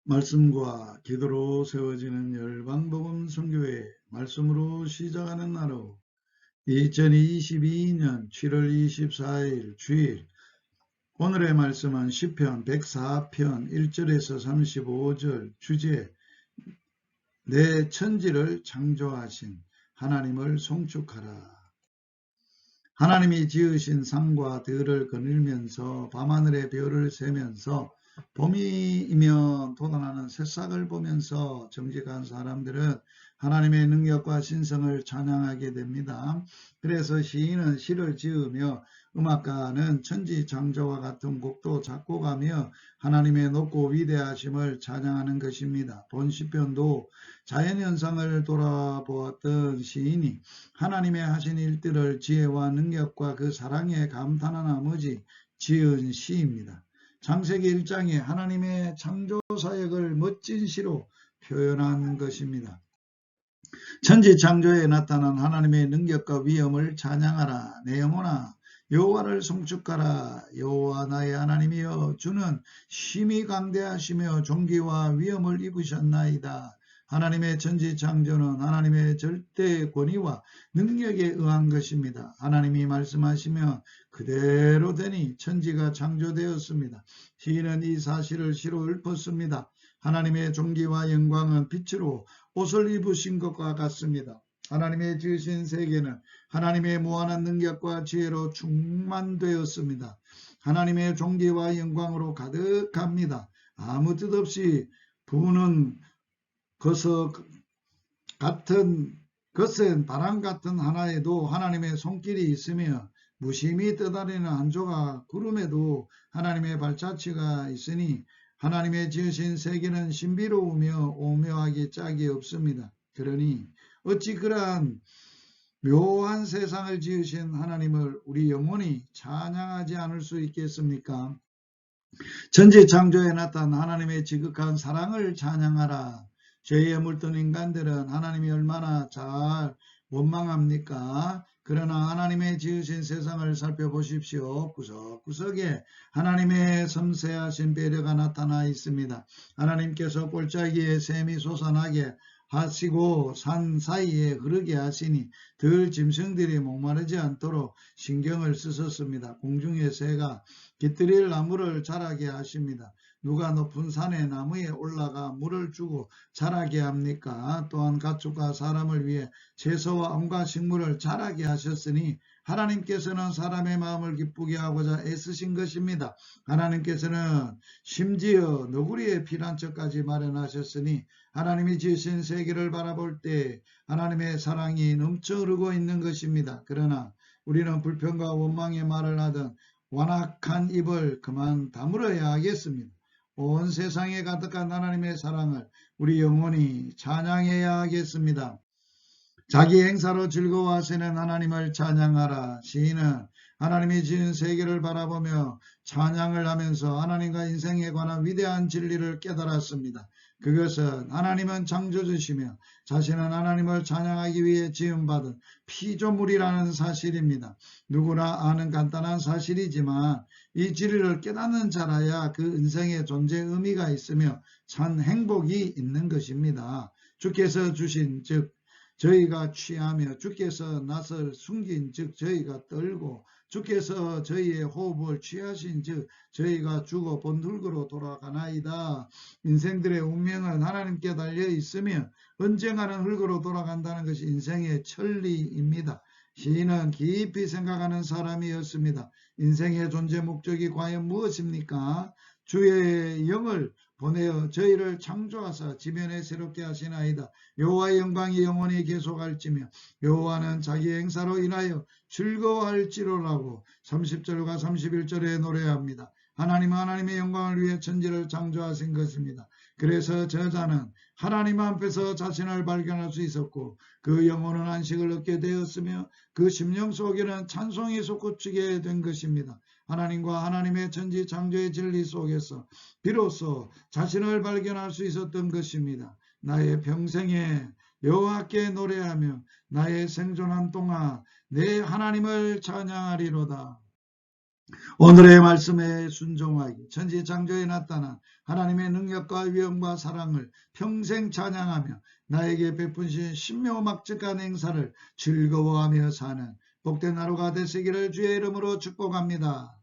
말씀과 기도로 세워지는 열방복음 선교회 말씀으로 시작하는 하루 2022년 7월 24일 주일 오늘의 말씀은 시편 104편 1절에서 35절 주제 내 천지를 창조하신 하나님을 송축하라. 하나님이 지으신 산과 들을 거닐면서 밤하늘의 별을 세면서 봄이면 돋아나는 새싹을 보면서 정직한 사람들은 하나님의 능력과 신성을 찬양하게 됩니다. 그래서 시인은 시를 지으며 음악가는 천지창조와 같은 곡도 작곡하며 하나님의 높고 위대하심을 찬양하는 것입니다. 본 시편도 자연현상을 돌아보았던 시인이 하나님의 하신 일들을 지혜와 능력과 그 사랑에 감탄한 나머지 지은 시입니다. 창세기 1장에 하나님의 창조 사역을 멋진 시로 표현한 것입니다. 천지 창조에 나타난 하나님의 능력과 위엄을 찬양하라. 내 영혼아 여호와를 송축하라. 여호와 나의 하나님이여 주는 심히 강대하시며 존귀와 위엄을 입으셨나이다. 하나님의 천지 창조는 하나님의 절대 권위와 능력에 의한 것입니다. 하나님이 말씀하시면 그대로 되니 천지가 창조되었습니다. 시인은 이 사실을 시로 읊었습니다. 하나님의 존귀와 영광은 빛으로 옷을 입으신 것과 같습니다. 하나님의 지으신 세계는 하나님의 무한한 능력과 지혜로 충만되었습니다. 하나님의 존귀와 영광으로 가득합니다. 아무 뜻 없이 부는 거센 바람 같은 하나에도 하나님의 손길이 있으며 무심히 떠다니는 한 조각 구름에도 하나님의 발자취가 있으니 하나님의 지으신 세계는 신비로우며 오묘하기 짝이 없습니다. 그러니 어찌 그러한 묘한 세상을 지으신 하나님을 우리 영혼이 찬양하지 않을 수 있겠습니까? 천지 창조에 나타난 하나님의 지극한 사랑을 찬양하라. 죄에 물든 인간들은 하나님이 얼마나 잘 원망합니까? 그러나 하나님의 지으신 세상을 살펴보십시오. 구석구석에 하나님의 섬세하신 배려가 나타나 있습니다. 하나님께서 골짜기에 샘이 솟아나게 하시고 산 사이에 흐르게 하시니 들 짐승들이 목마르지 않도록 신경을 쓰셨습니다. 공중의 새가 깃들일 나무를 자라게 하십니다. 누가 높은 산의 나무에 올라가 물을 주고 자라게 합니까? 또한 가축과 사람을 위해 채소와 온갖 식물을 자라게 하셨으니 하나님께서는 사람의 마음을 기쁘게 하고자 애쓰신 것입니다. 하나님께서는 심지어 너구리의 피난처까지 마련하셨으니 하나님이 지으신 세계를 바라볼 때 하나님의 사랑이 넘쳐 흐르고 있는 것입니다. 그러나 우리는 불평과 원망의 말을 하던 완악한 입을 그만 다물어야 하겠습니다. 온 세상에 가득한 하나님의 사랑을 우리 영혼이 찬양해야 하겠습니다. 자기 행사로 즐거워하시는 하나님을 찬양하라. 시인은 하나님이 지은 세계를 바라보며 찬양을 하면서 하나님과 인생에 관한 위대한 진리를 깨달았습니다. 그것은 하나님은 창조주시며 자신은 하나님을 찬양하기 위해 지음받은 피조물이라는 사실입니다. 누구나 아는 간단한 사실이지만 이 진리를 깨닫는 자라야 그 인생의 존재 의미가 있으며 참 행복이 있는 것입니다. 주께서 주신 즉 저희가 취하며 주께서 낯을 숨긴 즉 저희가 떨고 주께서 저희의 호흡을 취하신 즉 저희가 죽어 본흙으로 돌아가나이다. 인생들의 운명은 하나님께 달려 있으며 언젠가는 흙으로 돌아간다는 것이 인생의 천리입니다. 시인은 깊이 생각하는 사람이었습니다. 인생의 존재 목적이 과연 무엇입니까? 주의 영을 보내어 저희를 창조하사 지면에 새롭게 하시나이다. 여호와의 영광이 영원히 계속할지며 여호와는 자기 행사로 인하여 즐거워할지로라고 30절과 31절에 노래합니다. 하나님은 하나님의 영광을 위해 천지를 창조하신 것입니다. 그래서 저자는 하나님 앞에서 자신을 발견할 수 있었고 그 영혼은 안식을 얻게 되었으며 그 심령 속에는 찬송이 솟구치게 된 것입니다. 하나님과 하나님의 천지 창조의 진리 속에서 비로소 자신을 발견할 수 있었던 것입니다. 나의 평생에 여호와께 노래하며 나의 생존한 동안 내 하나님을 찬양하리로다. 오늘의 말씀에 순종하기, 천지창조에 나타난 하나님의 능력과 위엄과 사랑을 평생 찬양하며 나에게 베푸신 신묘막측한 행사를 즐거워하며 사는 복된 하루가 되시기를 주의 이름으로 축복합니다.